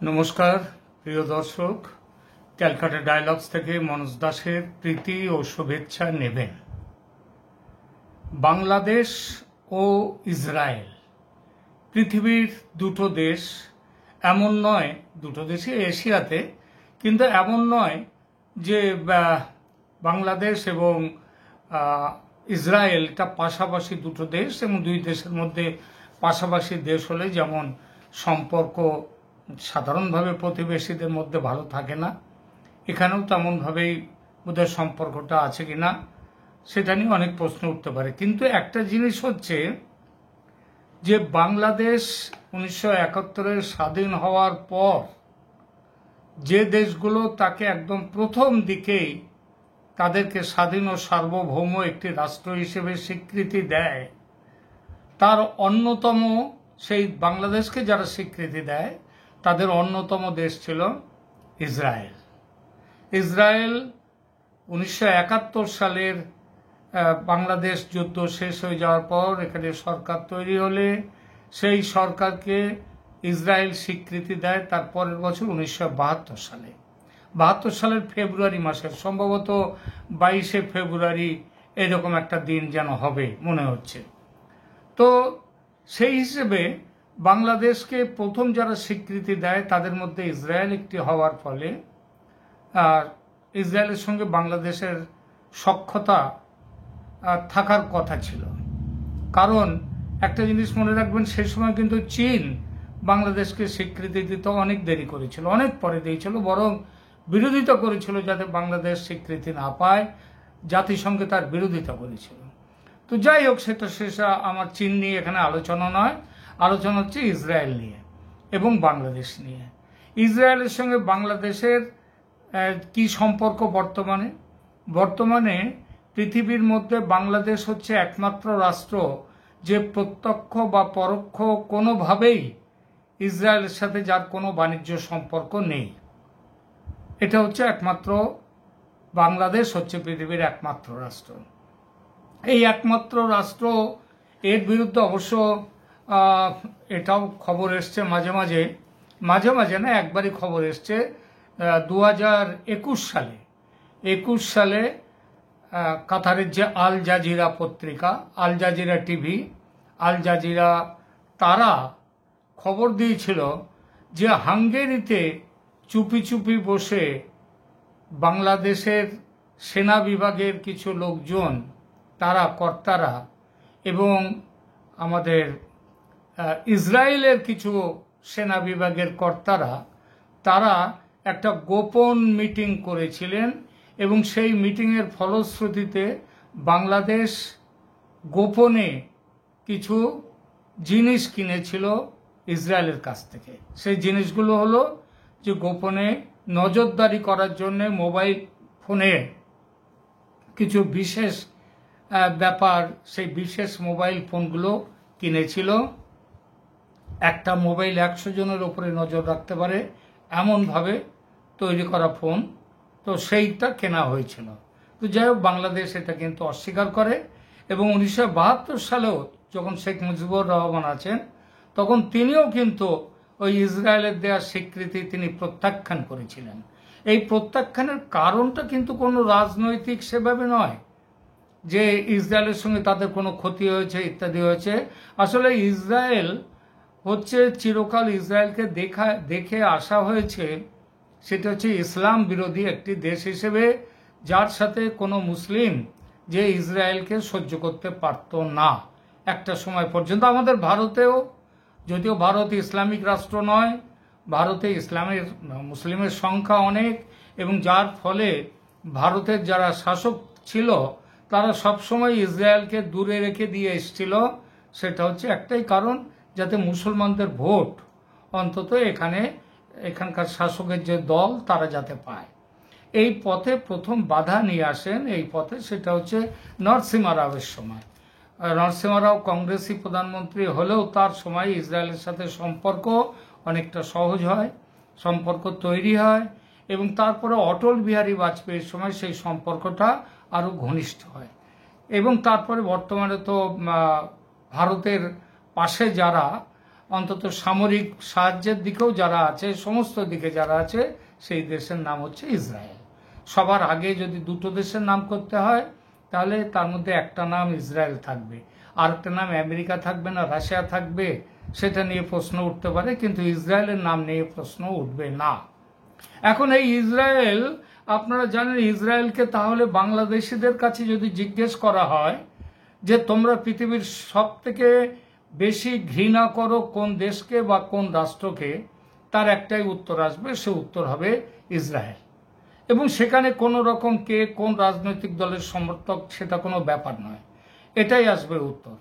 নমস্কার প্রিয় দর্শক, ক্যালকাটা ডায়ালগস থেকে মনোজ দাসের প্রীতি ও শুভেচ্ছা নেবেন। বাংলাদেশ ও ইসরায়েল পৃথিবীর দুটো দেশ, এমন নয় দুটো দেশই এশিয়াতে, কিন্তু এমন নয় যে বাংলাদেশ এবং ইসরায়েলটা পাশাপাশি দুটো দেশ, এবং দুই দেশের মধ্যে পাশাপাশি দেশ হলে যেমন সম্পর্ক সাধারণভাবে প্রতিবেশীদের মধ্যে ভালো থাকে না, এখানেও তেমনভাবেই বোধহয় সম্পর্কটা আছে কিনা সেটা নিয়ে অনেক প্রশ্ন উঠতে পারে। কিন্তু একটা জিনিস হচ্ছে যে বাংলাদেশ 1971-এ স্বাধীন হওয়ার পর যে দেশগুলো তাকে একদম প্রথম দিকেই তাদেরকে স্বাধীন ও সার্বভৌম একটি রাষ্ট্র হিসেবে স্বীকৃতি দেয়, তার অন্যতম, সেই বাংলাদেশকে যারা স্বীকৃতি দেয় তাদের অন্যতম দেশ ছিল ইসরায়েল। ইসরায়েল 1971 সালের বাংলাদেশ যুদ্ধ শেষ হয়ে যাওয়ার পর এখানে সরকার তৈরি হলে সেই সরকারকে ইসরায়েল স্বীকৃতি দেয় তার পরের বছর 1972 সালে। 72 সালের ফেব্রুয়ারি মাসের, সম্ভবত 22শে ফেব্রুয়ারি এরকম একটা দিন যেন হবে মনে হচ্ছে। তো সেই হিসেবে বাংলাদেশকে প্রথম যারা স্বীকৃতি দেয় তাদের মধ্যে ইসরায়েল একটি হওয়ার ফলে ইসরায়েলের সঙ্গে বাংলাদেশের সখ্যতা থাকার কথা ছিল। কারণ একটা জিনিস মনে রাখবেন, সেই সময় কিন্তু চীন বাংলাদেশকে স্বীকৃতি দিতে অনেক দেরি করেছিল, অনেক পরে দিয়েছিল, বরং বিরোধিতা করেছিল যাতে বাংলাদেশ স্বীকৃতি না পায়, জাতিসংঘে তার বিরোধিতা করেছিল। তো যাই হোক, সেটা শেষ, আমার চীন নিয়ে এখানে আলোচনা নয়, আলোচনা হচ্ছে ইসরায়েল নিয়ে এবং বাংলাদেশ নিয়ে। ইসরায়েলের সঙ্গে বাংলাদেশের কি সম্পর্ক বর্তমানে পৃথিবীর মধ্যে বাংলাদেশ হচ্ছে একমাত্র রাষ্ট্র যে প্রত্যক্ষ বা পরোক্ষ কোনোভাবেই ইসরায়েলের সাথে যার কোনো বাণিজ্য সম্পর্ক নেই। এটা হচ্ছে একমাত্র, বাংলাদেশ হচ্ছে পৃথিবীর একমাত্র রাষ্ট্র। এই একমাত্র রাষ্ট্র, এর বিরুদ্ধে অবশ্য এটাও খবর এসছে মাঝে মাঝে না, একবারই খবর এসছে 2021 সালে কাতারের যে আল জাজিরা পত্রিকা, Al Jazeera TV, Al Jazeera, তারা খবর দিয়েছিল যে হাঙ্গেরিতে চুপি চুপি বসে বাংলাদেশের সেনা বিভাগের কিছু লোকজন, তারা কর্তারা, এবং আমাদের ইসরায়েলের কিছু সেনা বিভাগের কর্তারা, তারা একটা গোপন মিটিং করেছিলেন, এবং সেই মিটিংয়ের ফলশ্রুতিতে বাংলাদেশ গোপনে কিছু জিনিস কিনেছিল ইসরায়েলের কাছ থেকে। সেই জিনিসগুলো হলো যে গোপনে নজরদারি করার জন্য মোবাইল ফোনে কিছু বিশেষ ব্যাপার, সেই বিশেষ মোবাইল ফোনগুলো কিনেছিল। একটা মোবাইল 100 জনের উপরে নজর রাখতে পারে এমনভাবে তৈরি করা ফোন, তো সেইটা কেনা হয়েছিল। তো যাই হোক, বাংলাদেশ এটা কিন্তু অস্বীকার করে, এবং 1972 সালেও যখন শেখ মুজিবুর রহমান আছেন তখন তিনিও কিন্তু ওই ইসরায়েলের দেওয়ার স্বীকৃতি তিনি প্রত্যাখ্যান করেছিলেন। এই প্রত্যাখ্যানের কারণটা কিন্তু কোনো রাজনৈতিক সেভাবে নয় যে ইসরায়েলের সঙ্গে তাদের কোনো ক্ষতি হয়েছে ইত্যাদি হয়েছে। আসলে ইসরায়েল হচ্ছে, চিরকাল ইসরায়েলকে দেখে আসা হয়েছে, সেটা হচ্ছে ইসলাম বিরোধী একটি দেশ হিসেবে, যার সাথে কোনো মুসলিম যে ইসরায়েলকে সহ্য করতে পারত না একটা সময় পর্যন্ত। আমাদের ভারতেও, যদিও ভারত ইসলামিক রাষ্ট্র নয়, ভারতে মুসলিমের সংখ্যা অনেক, এবং যার ফলে ভারতের যারা শাসক ছিল তারা সবসময় ইসরায়েলকে দূরে রেখে দিয়ে এসেছিল। সেটা হচ্ছে একটাই কারণ, যাতে মুসলমানদের ভোট অন্তত এখানকার শাসকের যে দল তারা যাতে পায়। এই পথে প্রথম বাধা নিয়ে আসেন এই পথে, সেটা হচ্ছে নরসিমা রাওয়ের সময়। নরসিমা রাও কংগ্রেসি প্রধানমন্ত্রী হলেও তার সময় ইসরায়েলের সাথে সম্পর্ক অনেকটা সহজ হয়, সম্পর্ক তৈরি হয়, এবং তারপরে অটল বিহারী বাজপেয়ীর সময় সেই সম্পর্কটা আরো ঘনিষ্ঠ হয়। এবং তারপরে বর্তমানে তো ভারতের পাশে যারা অন্তত সামরিক সাহায্যের দিকেও যারা আছে, সমস্ত দিকে যারা আছে, সেই দেশের নাম হচ্ছে ইসরায়েল। সবার আগে যদি দুটো দেশের নাম করতে হয় তাহলে তার মধ্যে একটা নাম ইসরায়েল থাকবে, আর একটা নাম আমেরিকা থাকবে না রাশিয়া থাকবে, সেটা নিয়ে প্রশ্ন উঠতে পারে, কিন্তু ইসরায়েলের নাম নিয়ে প্রশ্ন উঠবে না। এখন এই ইসরায়েল, আপনারা জানেন ইসরায়েলকে তাহলে বাংলাদেশিদের কাছে যদি জিজ্ঞেস করা হয় যে তোমরা পৃথিবীর সব থেকে বেশি ঘৃণা করো কোন দেশকে বা কোন রাষ্ট্রকে, তার একটাই উত্তর আসবে, সে উত্তর হবে ইসরায়েল। এবং সেখানে কোনো রকম কে কোন রাজনৈতিক দলের সমর্থক সেটা কোনো ব্যাপার নয়, এটাই আসবে উত্তর।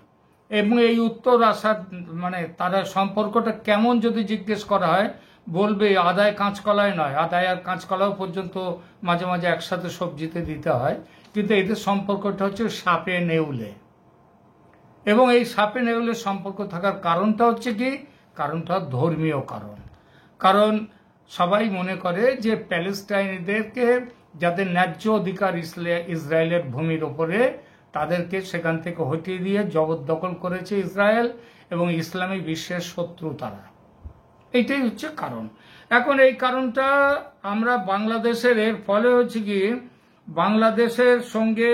এবং এই উত্তর আসার মানে তারা সম্পর্কটা কেমন যদি জিজ্ঞেস করা হয়, বলবে আদায় কাঁচকলায় নয়, আদায় আর কাঁচকলাও পর্যন্ত মাঝে মাঝে একসাথে সবজিতে দিতে হয়, কিন্তু এদের সম্পর্কটা হচ্ছে সাপে নেউলে। এবং এই সাপে নেউলের সম্পর্ক থাকার কারণটা হচ্ছে কি, কারণটা ধর্মীয় কারণ। কারণ সবাই মনে করে যে প্যালেস্টাইনিদেরকে, যাদের ন্যায্য অধিকার ইসরায়েলের ভূমির ওপরে, তাদেরকে সেখান থেকে হটিয়ে দিয়ে জবরদখল করেছে ইসরায়েল, এবং ইসলামী বিশ্বের শত্রু তারা। এইটাই হচ্ছে কারণ। এখন এই কারণটা আমরা বাংলাদেশের, এর ফলে হচ্ছে কি বাংলাদেশের সঙ্গে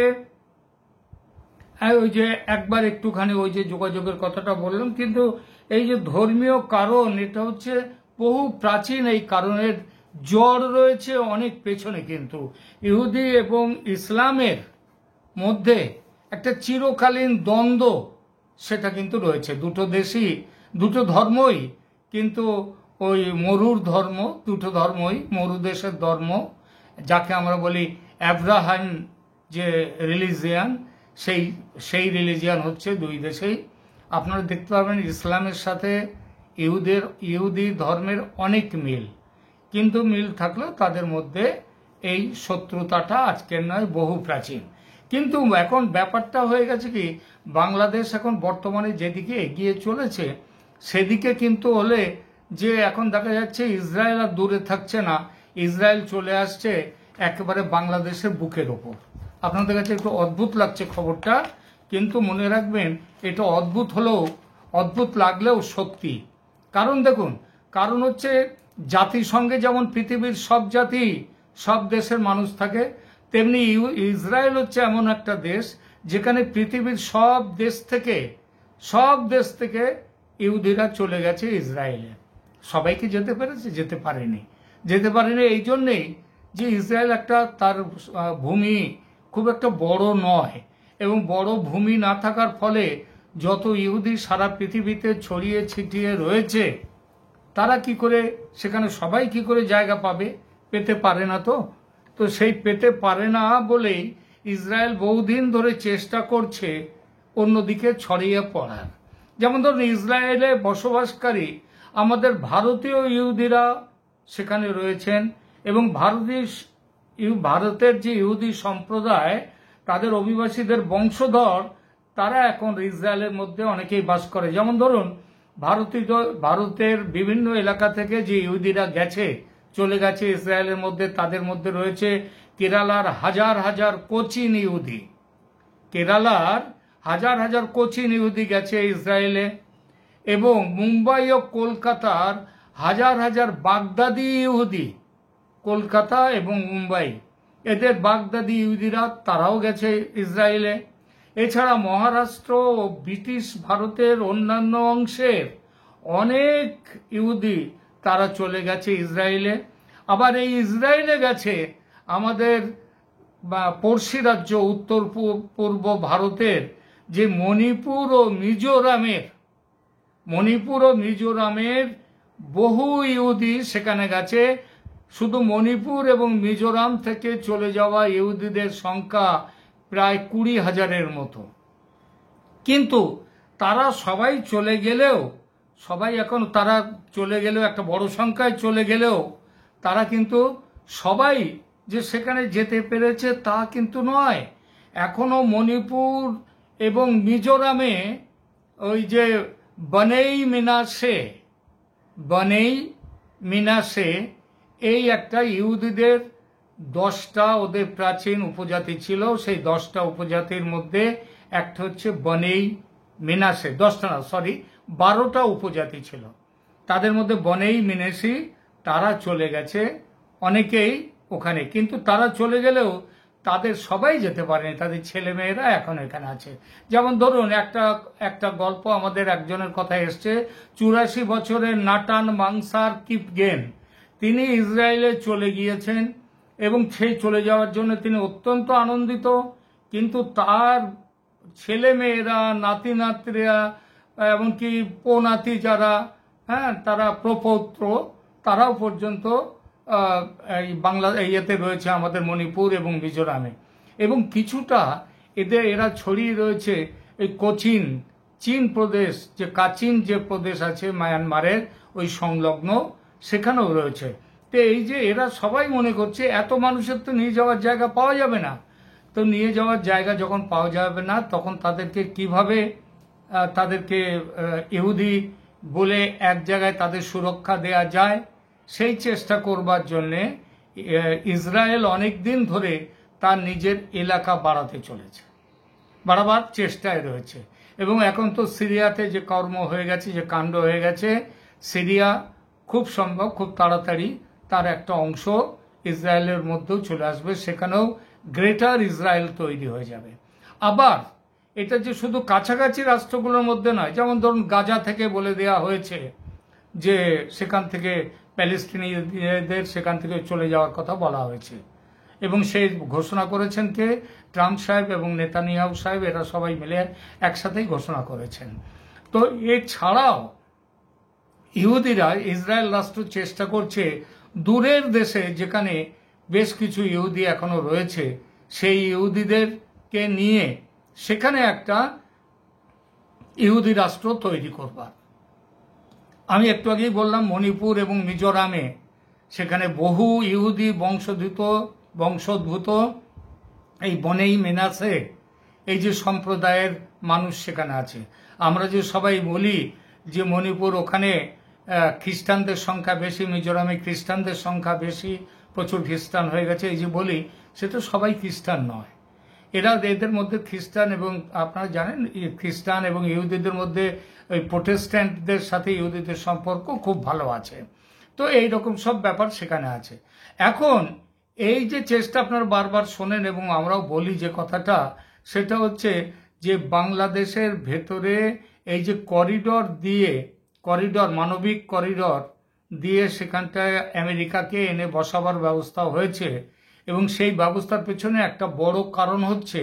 ওই যে একবার একটুখানি ওই যে যোগাযোগের কথাটা বললাম, কিন্তু এই যে ধর্মীয় কারণ, এটা হচ্ছে বহু প্রাচীন। এই কারণের জড় রয়েছে অনেক পেছনে, কিন্তু ইহুদি এবং ইসলামের মধ্যে একটা চিরকালীন দ্বন্দ্ব সেটা কিন্তু রয়েছে। দুটো দেশই, দুটো ধর্মই কিন্তু ওই মরুর ধর্ম, দুটো ধর্মই মরু দেশের ধর্ম, যাকে আমরা বলি আব্রাহাম যে রিলিজিয়ান, সেই রিলিজিয়ান হচ্ছে দুই দেশেই। আপনারা দেখতে পাবেন ইসলামের সাথে ইহুদি ধর্মের অনেক মিল, কিন্তু মিল থাকলেও তাদের মধ্যে এই শত্রুতাটা আজকের নয়, বহু প্রাচীন। কিন্তু এখন ব্যাপারটা হয়ে গেছে কি, বাংলাদেশ এখন বর্তমানে যেদিকে এগিয়ে চলেছে সেদিকে কিন্তু হলে যে এখন দেখা যাচ্ছে ইসরায়েল আর দূরে থাকছে না, ইসরায়েল চলে আসছে একেবারে বাংলাদেশের বুকের ওপর। আপনাদের কাছে একটু অদ্ভুত লাগছে খবরটা, কিন্তু মনে রাখবেন এটা অদ্ভুত লাগলেও সত্যি। কারণ দেখুন, কারণ হচ্ছে জাতিসংঘে যেমন পৃথিবীর সব জাতি সব দেশের মানুষ থাকে, তেমনি ইসরায়েল হচ্ছে এমন একটা দেশ যেখানে পৃথিবীর সব দেশ থেকে ইহুদিরা চলে গেছে ইসরায়েলে। সবাইকে যেতে পেরেছে? যেতে পারেনি এই জন্যেই যে ইসরায়েল একটা, তার ভূমি খুব একটা বড় নয়, এবং বড় ভূমি না থাকার ফলে যত ইহুদি সারা পৃথিবীতে ছড়িয়ে ছিটিয়ে রয়েছে, তারা কি করে সেখানে সবাই কি করে জায়গা পাবে? পেতে পারে না। তো সেই পেতে পারে না বলেই ইসরায়েল বহুদিন ধরে চেষ্টা করছে অন্যদিকে ছড়িয়ে পড়ার। যেমন ধরুন, ইসরায়েলে বসবাসকারী আমাদের ভারতীয় ইহুদিরা সেখানে রয়েছেন, এবং ভারতের যে ইহুদি সম্প্রদায়, তাদের অভিবাসীদের বংশধর, তারা এখন ইসরায়েলের মধ্যে অনেকেই বাস করে। যেমন ধরুন, ভারতের বিভিন্ন এলাকা থেকে যে ইহুদিরা চলে গেছে ইসরায়েলের মধ্যে, তাদের মধ্যে রয়েছে কেরালার হাজার হাজার কোচিন ইহুদি গেছে ইসরায়েলে, এবং মুম্বাই ও কলকাতার হাজার হাজার বাগদাদি ইহুদি, কলকাতা এবং মুম্বাই, এদের বাগদাদি ইহুদিরা তারাও গেছে ইসরায়েলে। এছাড়া মহারাষ্ট্র ও ব্রিটিশ ভারতের অন্যান্য অংশের অনেক ইহুদি তারা চলে গেছে ইসরায়েলে। আবার এই ইসরায়েলে গেছে আমাদের পড়শি রাজ্য উত্তর পূর্ব ভারতের যে মণিপুর ও মিজোরামের বহু ইহুদি সেখানে গেছে। শুধু মণিপুর এবং মিজোরাম থেকে চলে যাওয়া ইহুদিদের সংখ্যা প্রায় 20,000-এর মতো। কিন্তু তারা সবাই চলে গেলেও, একটা বড় সংখ্যায় চলে গেলেও, তারা কিন্তু সবাই যে সেখানে যেতে পেরেছে তা কিন্তু নয়। এখনো মণিপুর এবং মিজোরামে ওই যে বনেই মিনাসে এই একটা ইহুদিদের 10টা ওদের প্রাচীন উপজাতি ছিল। সেই 10টা উপজাতির মধ্যে একটা হচ্ছে বনেই মিনাসে, 12টা উপজাতি ছিল, তাদের মধ্যে বনেই মিনেসি তারা চলে গেছে অনেকেই ওখানে, কিন্তু তারা চলে গেলেও তাদের সবাই যেতে পারেনি, তাদের ছেলেমেয়েরা এখন এখানে আছে। যেমন ধরুন একটা গল্প আমাদের একজনের কথা এসছে, 84 বছরের নাটান মাংসার কিপগেন, তিনি ইসরায়েলে চলে গিয়েছেন এবং সেই চলে যাওয়ার জন্য তিনি অত্যন্ত আনন্দিত, কিন্তু তার ছেলেমেয়েরা, নাতি নাতনিরা, এমনকি পোনাতি যারা, তারা প্রপৌত্র, তারাও পর্যন্ত এই বাংলা ইয়েতে রয়েছে আমাদের মণিপুর এবং মিজোরামে, এবং কিছুটা এরা ছড়িয়ে রয়েছে এই কোচিন চীন প্রদেশ, যে কাচিন যে প্রদেশ আছে মায়ানমারের ওই সংলগ্ন, সেখানেও রয়েছে। তো এই যে এরা সবাই মনে করছে এত মানুষের তো নিয়ে যাওয়ার জায়গা পাওয়া যাবে না, তো নিয়ে যাওয়ার জায়গা যখন পাওয়া যাবে না তখন তাদেরকে কিভাবে তাদেরকে ইহুদি বলে এক জায়গায় তাদের সুরক্ষা দেয়া যায়, সেই চেষ্টা করবার জন্যে ইসরায়েল অনেক দিন ধরে তার নিজের এলাকা বাড়াতে চলেছে, বাড়াবার চেষ্টায় রয়েছে। এবং এখন তো সিরিয়াতে যে কর্ম হয়ে গেছে, যে কাণ্ড হয়ে গেছে, সিরিয়া খুব সম্ভব খুব তাড়াতাড়ি তার একটা অংশ ইসরায়েলের মধ্যেও চলে আসবে, সেখানেও গ্রেটার ইসরায়েল তৈরি হয়ে যাবে। আবার এটা যে শুধু কাছাকাছি রাষ্ট্রগুলোর মধ্যে নয়, যেমন ধরুন গাজা থেকে বলে দেয়া হয়েছে যে সেখান থেকে প্যালেস্টিনিয়ানদের সেখান থেকে চলে যাওয়ার কথা বলা হয়েছে, এবং সেই ঘোষণা করেছেন কে? ট্রাম্প সাহেব এবং নেতানিয়াহু সাহেব, এরা সবাই মিলে একসাথেই ঘোষণা করেছেন। তো এছাড়াও ইহুদিরা, ইসরায়েল রাষ্ট্র চেষ্টা করছে দূরের দেশে যেখানে বেশ কিছু ইহুদি এখনো রয়েছে, সেই ইহুদিদেরকে নিয়ে সেখানে একটা ইহুদি রাষ্ট্র তৈরি করবার। আমি একটু আগেই বললাম মণিপুর এবং মিজোরামে সেখানে বহু ইহুদি বংশোদ্ভূত এই বনেই মেনাসে এই যে সম্প্রদায়ের মানুষ সেখানে আছে। আমরা যে সবাই বলি যে মণিপুর ওখানে খ্রিস্টানদের সংখ্যা বেশি, মিজোরামে খ্রিস্টানদের সংখ্যা বেশি, প্রচুর খ্রিস্টান হয়ে গেছে, এই যে বলি, সেটা সবাই খ্রিস্টান নয়। এদের মধ্যে খ্রিস্টান এবং আপনারা জানেন খ্রিস্টান এবং ইহুদিদের মধ্যে ওই প্রোটেস্ট্যান্টদের সাথে ইহুদিদের সম্পর্ক খুব ভালো আছে। তো এই রকম সব ব্যাপার সেখানে আছে। এখন এই যে চেষ্টা আপনারা বারবার শোনেন এবং আমরাও বলি যে কথাটা, সেটা হচ্ছে যে বাংলাদেশের ভেতরে এই যে মানবিক করিডর দিয়ে সেখানটায় আমেরিকাকে এনে বসাবার ব্যবস্থা হয়েছে, এবং সেই ব্যবস্থার পেছনে একটা বড় কারণ হচ্ছে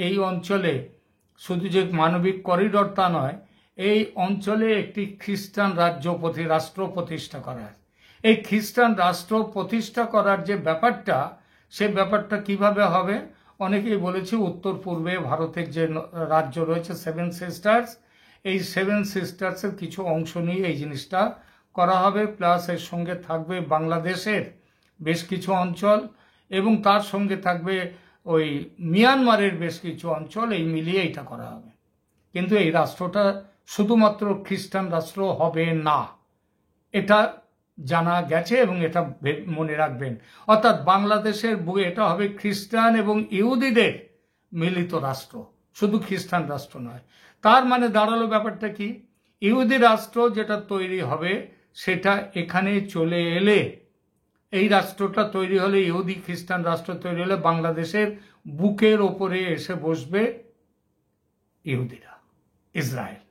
এই অঞ্চলে শুধু যে মানবিক করিডর তা নয়, এই অঞ্চলে একটি খ্রিস্টান রাষ্ট্র প্রতিষ্ঠা করা। এই খ্রিস্টান রাষ্ট্র প্রতিষ্ঠা করার যে ব্যাপারটা, সে ব্যাপারটা কিভাবে হবে? অনেকেই বলেছে উত্তর পূর্বে ভারতের যে রাজ্য রয়েছে 7 সিস্টার্স, এই 7 সিস্টার্সের কিছু অংশ নিয়ে এই জিনিসটা করা হবে, প্লাস এর সঙ্গে থাকবে বাংলাদেশের বেশ কিছু অঞ্চল এবং তার সঙ্গে থাকবে ওই মিয়ানমারের বেশ কিছু অঞ্চল, এই মিলিয়ে এটা করা হবে। কিন্তু এই রাষ্ট্রটা শুধুমাত্র খ্রিস্টান রাষ্ট্র হবে না, এটা জানা গেছে এবং এটা মনে রাখবেন। অর্থাৎ বাংলাদেশের এটা হবে খ্রিস্টান এবং ইহুদিদের মিলিত রাষ্ট্র, শুধু খ্রিস্টান রাষ্ট্র নয়। তার মানে দাঁড়ালো ব্যাপারটা কি? ইহুদি রাষ্ট্র যেটা তৈরি হবে সেটা এখানে চলে এলে, এই রাষ্ট্রটা তৈরি হলে, ইহুদি খ্রিস্টান রাষ্ট্র তৈরি হলে বাংলাদেশের বুকের ওপরে এসে বসবে ইহুদিরা, ইসরায়েল,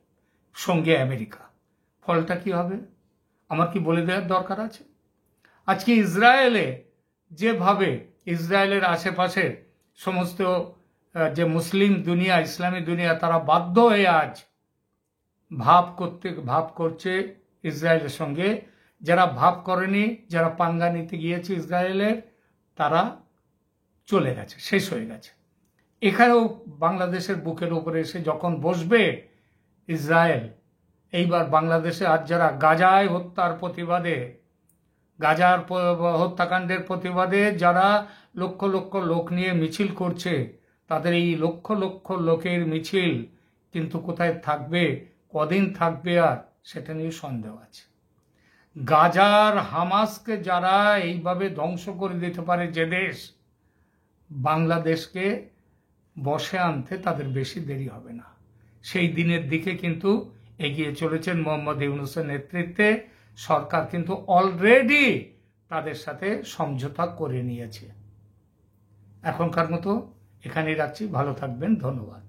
সঙ্গে আমেরিকা। ফলটা কি হবে আমার কি বলে দেওয়ার দরকার আছে? আজকে ইসরায়েলে যেভাবে ইসরায়েলের আশেপাশের সমস্ত যে মুসলিম দুনিয়া, ইসলামী দুনিয়া, তারা বাধ্য হয়ে আজ ভাব করছে ইসরায়েলের সঙ্গে। যারা ভাব করেনি, যারা পাঙ্গা নিতে গিয়েছে ইসরায়েলের, তারা চলে গেছে, শেষ হয়ে গেছে। এখানেও বাংলাদেশের বুকের উপরে এসে যখন বসবে ইসরায়েল, এইবার বাংলাদেশে আজ যারা গাজায় গাজার হত্যাকাণ্ডের প্রতিবাদে যারা লক্ষ লক্ষ লোক নিয়ে মিছিল করছে, তাদের এই লক্ষ লক্ষ লোকের মিছিল কিন্তু কোথায় থাকবে, কদিন থাকবে, আর সেটা নিয়ে সন্দেহ আছে। গাজার হামাসকে যারা এইভাবে ধ্বংস করে দিতে পারে যে দেশ, বাংলাদেশকে বসে আনতে তাদের বেশি দেরি হবে না। সেই দিনের দিকে কিন্তু এগিয়ে চলেছেন মোহাম্মদ ইউনূসের নেতৃত্বে। সরকার কিন্তু অলরেডি তাদের সাথে সমঝোতা করে নিয়েছে। এখনকার মতো এখানেই রাখছি। ভালো থাকবেন। ধন্যবাদ।